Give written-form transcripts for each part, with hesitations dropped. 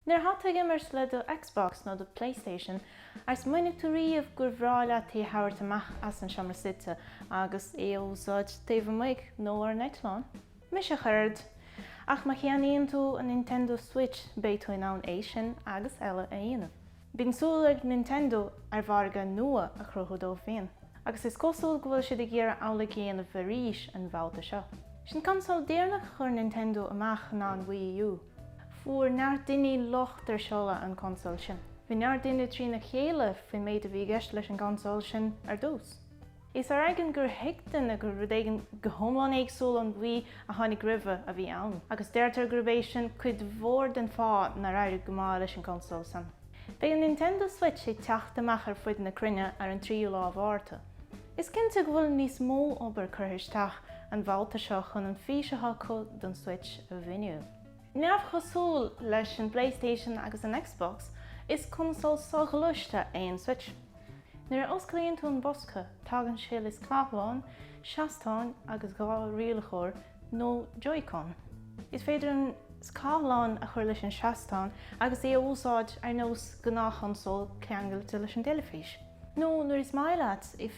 Níor hata gimmers le do Xbox nó do PlayStation ars muine tú riamh gur bhrála tí hairt amach as an seomra site agus éosáid taobh muig nó ar neitláin. Mis a chuird, ach má cheanaíonn tú an Nintendo Switch Beidh tú ná é sin agus eile a dhéanamh. Bíonn súil ag Nintendo ar bharga nua a chruthú dó féin, agus is cosúil go bhfuil siad ag géire amhlaigh géanamh bharíis an bhálta seo. Sin consol déarnach chur Nintendo amach ná an Wii U. Fuair neart duine locht ar seola an consol sin. Bhí neart duine trína chéile faoin méid a bhí gceist leis an consol sin ar dús. Is ar aigean gur hiictain a gur rudéigean go thomláin éagsúil an bhí a tháinig roimhe a bhí ann, agus deirtear gurbééis sin chuid mhór den fád na raibh go mála leis an consol san. Beidh an Nintendo Switch é teacht amach ar fuid na cruinne ar an tríú lá Mhárta. Is cinnte go bhfuil níos mó obair chuirteach an bhálta seo chun an físeá chu don Switch a bhiniuú. Neamh chosúil leis an PlayStation agus an Xbox is consol soghluiste é an Switch. Nuair osclaíonn tú an bosca, tagann siad is Cluasraon, seastáin agus gá rialachóir nó Joy-Con. Is féidir an scáthláin a chuir leis an seastáin agus é úsáid ar nós go ná consol ceangailte leis an teilifís. nó nuair is maiile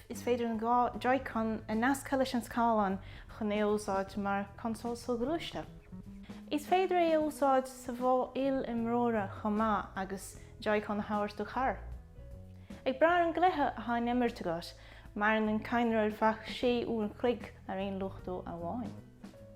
is féidir an gá Joy-Con a nasca leis an scáthláin chun é úsáid mar consol soghluiste. Is féidir é úsáid sa bhá imróra chomá agus Joy-Con a thabhairt do char. Ag brear an gluthe a tháinig imirt agat, mar an caiinrear bheadh 6 uair chuig ar aon luchtú hAoine.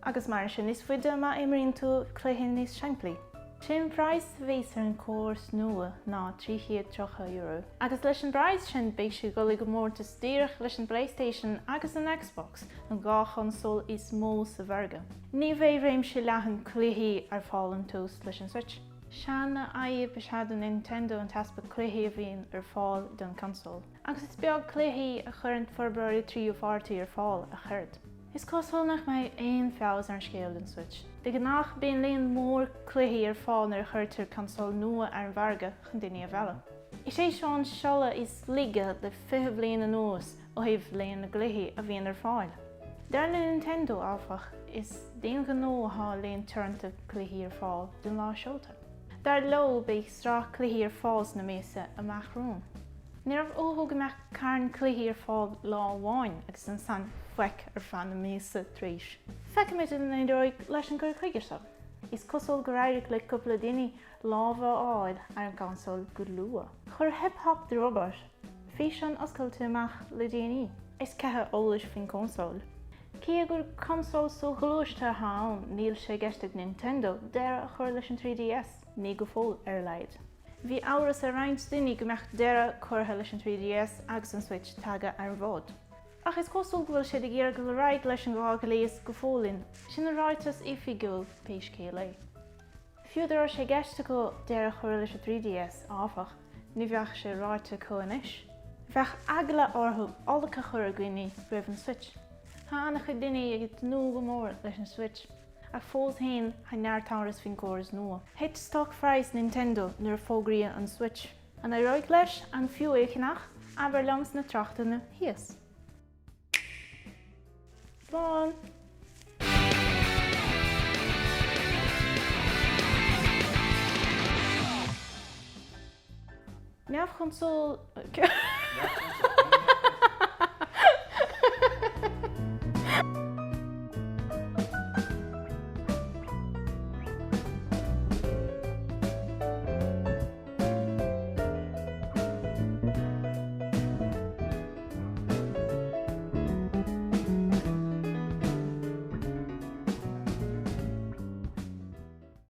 Agus mar sin is fuide má imiríonn tú cluiche níos seimplaí. Sin bhráis bhés ar an córas nua ná €330. Agus leis an bhráis sin beidh sé go go mórta stíoch leis an PlayStation agus an Xbox an gá consol is mó sa bharga. Ní bhéh réim sé leathan cluichí ar fáil an tús leis an Switch. Seanna aíomh be sead an Nintendo an taspa cluichí a bhíonn ar fáil don consol. Agus is beag cluichí a chuirn Febrúir 3 ar fáil a chuirt. Is cosúil nach mé 1 feabhas ar scéal den Switch. De gnách bíonn líon mór cluichí ar fáil nar chuirtear consol nua ar an bharga chun daoine a bhealach. Is sé seán seola is lige le 5 bliain an nuas ó thaobh léon na gluichí a bhíonn ar fáil. Deir na Nintendo áfach is déon go nó há léon tuirnta cluichí ar fáil den lá seolta. Dar lo beidh strá cluichí ar fáils na méasa a Mhárta. Níor óthú go meach cairn cluichí ar fáil lá hAoine agus an san feic ar fan na méasa tríis. Feicimid in éideoigh leis an gur chuige seo. Is cosúil go raibh le cúpla daoine lámha áil ar an consol go lua. Chur hip-hop de robot, fhí sin oscailte amach le déanaí. Is cethe eolais faoin consol. Cé gur consol soghluiste hAoine níl sé gceiste Nintendo deire a chur leis an 3DS, ní go fóil ar leid. Bhí áras a roinnt duine go meach deire chuirtha leis an 3DS agus an Switch tagtha ar bhád. Ach is cosúil go bhfuil siad ag géar go raig leis an gá go léas go fólinn, sin an ráitas ifigiúil péis céala. Fiúdar sé gceiste go deire chuir leis an 3DS áfach, ní bheadh sé ráite coinis. Bheadh agla orthú álacha chur a gcuine roimh an Switch. Tá annach chu duine ag nó go mór leis an Switch. Ach fós hain ha neartáras fin córas nua. Heit stock fries Nintendo nuair fógraí an Switch. An a roiig leis an fiú éicinach aber langs na trachtainna híos. Bán! Neamh consol...